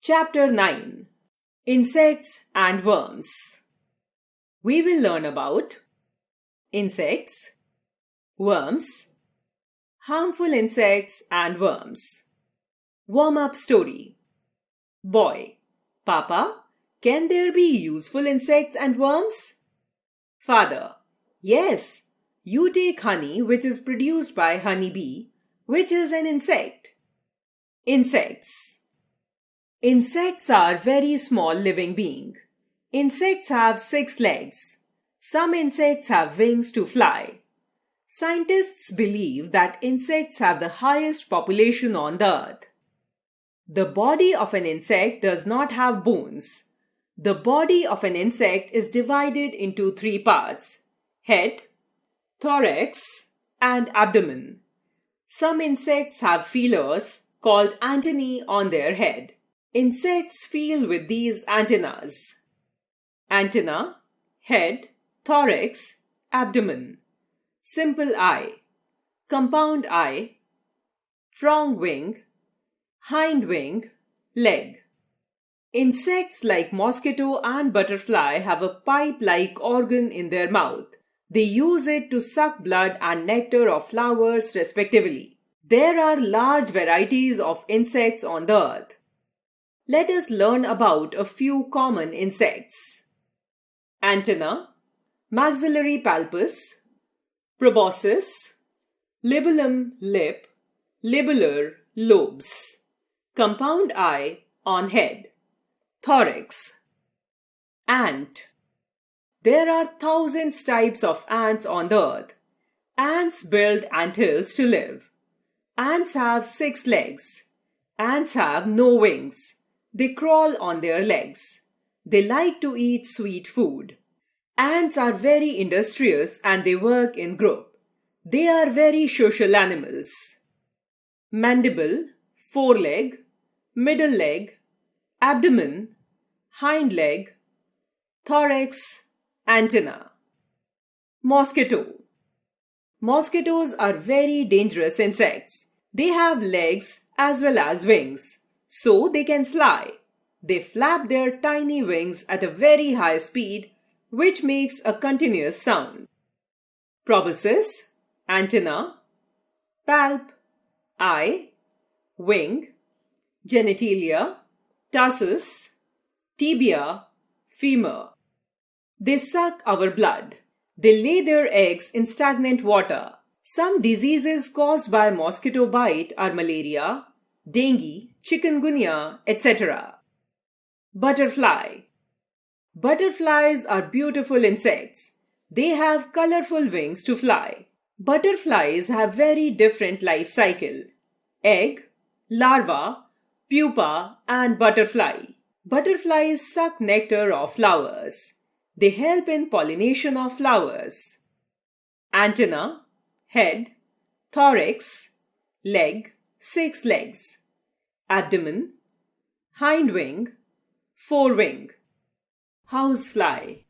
Chapter 9: Insects and Worms. We will learn about insects, worms, harmful insects and worms. Warm-up story. Boy: Papa, can there be useful insects and worms? Father: Yes, you take honey which is produced by honeybee, which is an insect. Insects. Insects are very small living beings. Insects have 6 legs. Some insects have wings to fly. Scientists believe that insects have the highest population on the earth. The body of an insect does not have bones. The body of an insect is divided into 3 parts: head, thorax, and abdomen. Some insects have feelers called antennae on their head. Insects feel with these antennas. Antenna, head, thorax, abdomen. Simple eye, compound eye, frog wing, hind wing, leg. Insects like mosquito and butterfly have a pipe-like organ in their mouth. They use it to suck blood and nectar of flowers respectively. There are large varieties of insects on the earth. Let us learn about a few common insects. Antenna, maxillary palpus, proboscis, libellum lip, libeller lobes. Compound eye on head. Thorax. Ant. There are thousands types of ants on the earth. Ants build anthills to live. Ants have 6 legs. Ants have no wings. They crawl on their legs. They like to eat sweet food. Ants are very industrious and they work in group. They are very social animals. Mandible, foreleg, middle leg, abdomen, hind leg, thorax, antenna. Mosquito. Mosquitoes are very dangerous insects. They have legs as well as wings, so they can fly. They flap their tiny wings at a very high speed, which makes a continuous sound. Proboscis, antenna, palp, eye, wing, genitalia, tarsus, tibia, femur. They suck our blood. They lay their eggs in stagnant water. Some diseases caused by mosquito bite are malaria, dengue, chikungunya, etc. Butterfly. Butterflies are beautiful insects. They have colorful wings to fly. Butterflies have very different life cycle: egg, larva, pupa, and butterfly. Butterflies suck nectar of flowers. They help in pollination of flowers. Antenna, head, thorax, leg, 6 legs, abdomen, hind wing, forewing. Housefly.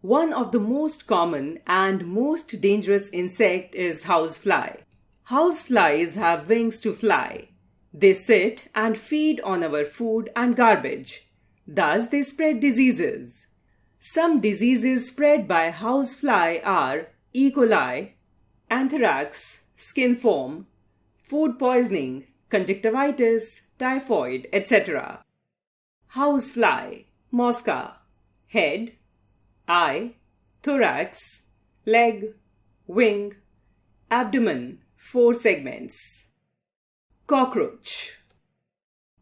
One of the most common and most dangerous insect is housefly. Houseflies have wings to fly. They sit and feed on our food and garbage. Thus they spread diseases. Some diseases spread by housefly are E. coli, anthrax, skin foam, food poisoning, conjunctivitis, typhoid, etc. Housefly. Mosca. Head, eye, thorax, leg, wing, abdomen, 4 segments. Cockroach.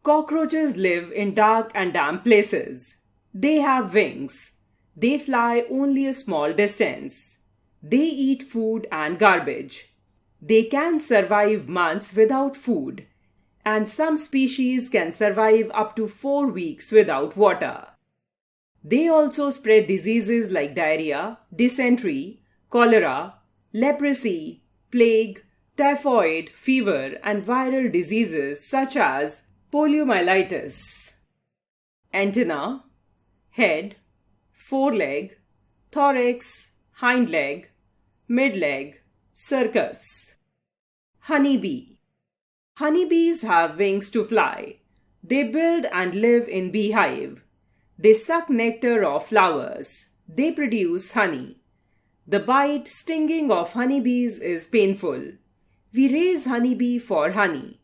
Cockroaches live in dark and damp places. They have wings. They fly only a small distance. They eat food and garbage. They can survive months without food, and some species can survive up to 4 weeks without water. They also spread diseases like diarrhea, dysentery, cholera, leprosy, plague, typhoid, fever, and viral diseases such as poliomyelitis. Antenna, head, foreleg, thorax, hind leg, mid leg, circus. Honeybee. Honeybees have wings to fly. They build and live in beehive. They suck nectar of flowers. They produce honey. The bite, stinging of honeybees is painful. We raise honeybee for honey.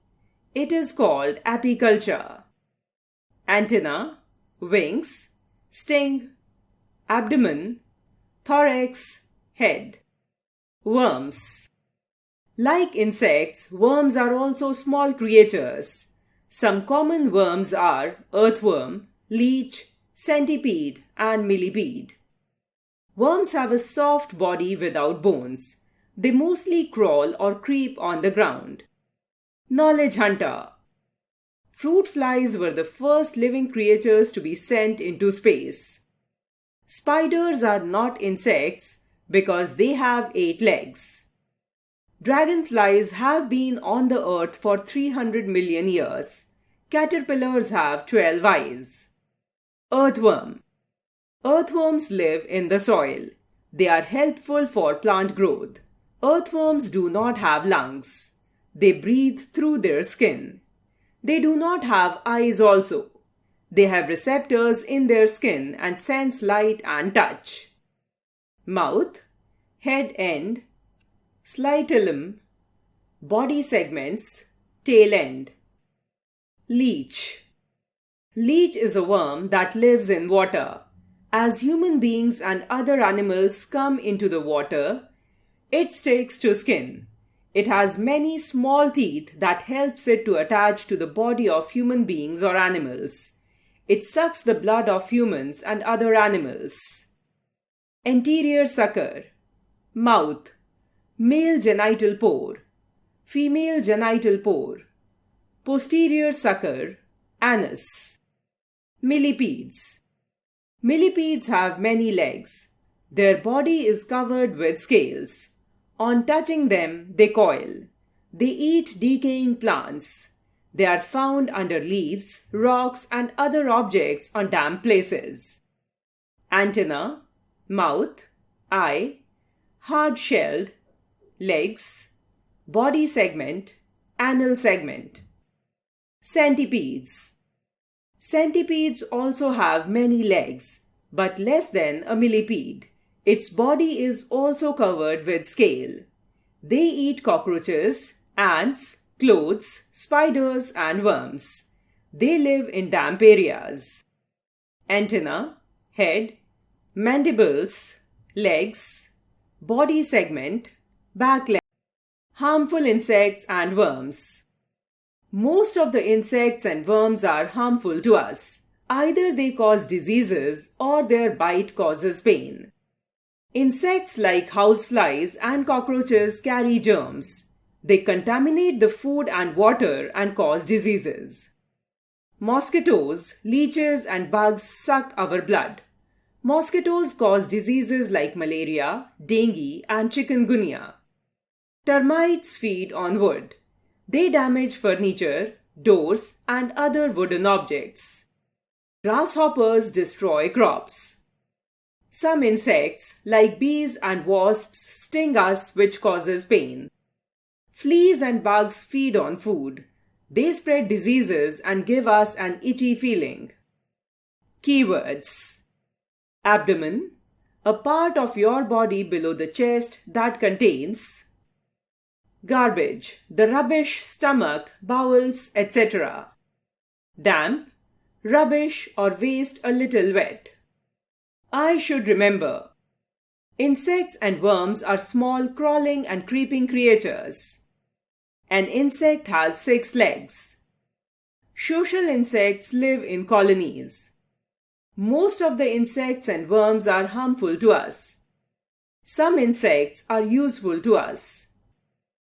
It is called apiculture. Antenna, wings, sting, abdomen, thorax, head. Worms. Like insects, worms are also small creatures. Some common worms are earthworm, leech, centipede, and millipede. Worms have a soft body without bones. They mostly crawl or creep on the ground. Knowledge hunter. Fruit flies were the first living creatures to be sent into space. Spiders are not insects because they have 8 legs. Dragonflies have been on the earth for 300 million years. Caterpillars have 12 eyes. Earthworm. Earthworms live in the soil. They are helpful for plant growth. Earthworms do not have lungs. They breathe through their skin. They do not have eyes also. They have receptors in their skin and sense light and touch. Mouth, head end, slytellum, body segments, tail end. Leech. Leech is a worm that lives in water. As human beings and other animals come into the water, it sticks to skin. It has many small teeth that helps it to attach to the body of human beings or animals. It sucks the blood of humans and other animals. Anterior sucker. Mouth. Male genital pore. Female genital pore. Posterior sucker. Anus. Millipedes. Millipedes have many legs. Their body is covered with scales. On touching them, they coil. They eat decaying plants. They are found under leaves, rocks, and other objects on damp places. Antenna, mouth, eye, hard-shelled, legs, body segment, anal segment. Centipedes. Centipedes also have many legs, but less than a millipede. Its body is also covered with scale. They eat cockroaches, ants, clothes, spiders, and worms. They live in damp areas. Antenna, head, mandibles, legs, body segment, back leg. Harmful insects and worms. Most of the insects and worms are harmful to us. Either they cause diseases or their bite causes pain. Insects like houseflies and cockroaches carry germs. They contaminate the food and water and cause diseases. Mosquitoes, leeches, and bugs suck our blood. Mosquitoes cause diseases like malaria, dengue, and chikungunya. Termites feed on wood. They damage furniture, doors, and other wooden objects. Grasshoppers destroy crops. Some insects, like bees and wasps, sting us, which causes pain. Fleas and bugs feed on food. They spread diseases and give us an itchy feeling. Keywords. Abdomen, a part of your body below the chest that contains. Garbage, the rubbish, stomach, bowels, etc. Damp, rubbish or waste a little wet. I should remember. Insects and worms are small crawling and creeping creatures. An insect has 6 legs. Social insects live in colonies. Most of the insects and worms are harmful to us. Some insects are useful to us.